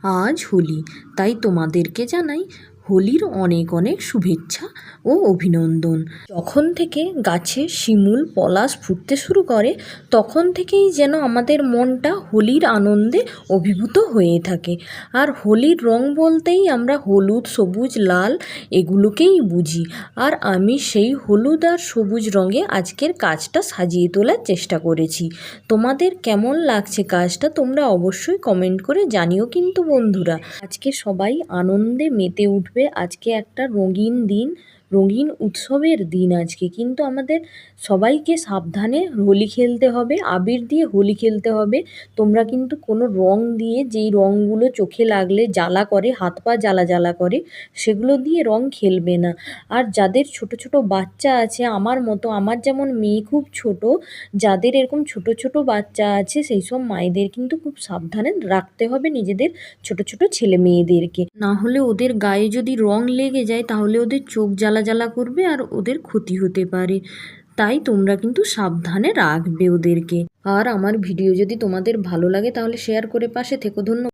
আজ হোলি, তাই তোমাদেরকে জানাই হোলির অনেক অনেক শুভেচ্ছা ও অভিনন্দন। যখন থেকে গাছে শিমুল পলাশ ফুটতে শুরু করে তখন থেকেই যেন আমাদের মনটা হোলির আনন্দে অভিভূত হয়ে থাকে। আর হোলির রং বলতেই আমরা হলুদ, সবুজ, লাল এগুলোকেই বুঝি। আর আমি সেই হলুদ আর সবুজ রঙে আজকের কাজটা সাজিয়ে তোলার চেষ্টা করেছি। তোমাদের কেমন লাগছে কাজটা তোমরা অবশ্যই কমেন্ট করে জানিও কিন্তু বন্ধুরা। আজকে সবাই আনন্দে মেতে উঠবে। আজকে একটা রঙিন দিন, রঙিন উৎসবের দিন আজকে। কিন্তু আমাদের সবাইকে সাবধানে হোলি খেলতে হবে, আবির দিয়ে হোলি খেলতে হবে। তোমরা কিন্তু কোনো রং দিয়ে, যেই রঙগুলো চোখে লাগলে জ্বালা করে, হাত পা জ্বালা জ্বালা করে, সেগুলো দিয়ে রং খেলবে না। আর যাদের ছোট ছোট বাচ্চা আছে আমার মতো, আমার যেমন মেয়ে খুব ছোট, যাদের এরকম ছোট ছোট বাচ্চা আছে সেই সব মায়েদের কিন্তু খুব সাবধানে রাখতে হবে নিজেদের ছোট ছোট ছেলে মেয়েদেরকে। না হলে ওদের গায়ে যদি রং লেগে যায় তাহলে ওদের চোখ জ্বালা জ্বালা করবে আর ওদের ক্ষতি হতে পারে। তাই তোমরা কিন্তু সাবধানে রাখবে ওদেরকে। আর আমার ভিডিও যদি তোমাদের ভালো লাগে তাহলে শেয়ার করে পাশে থেকো। ধন্যবাদ।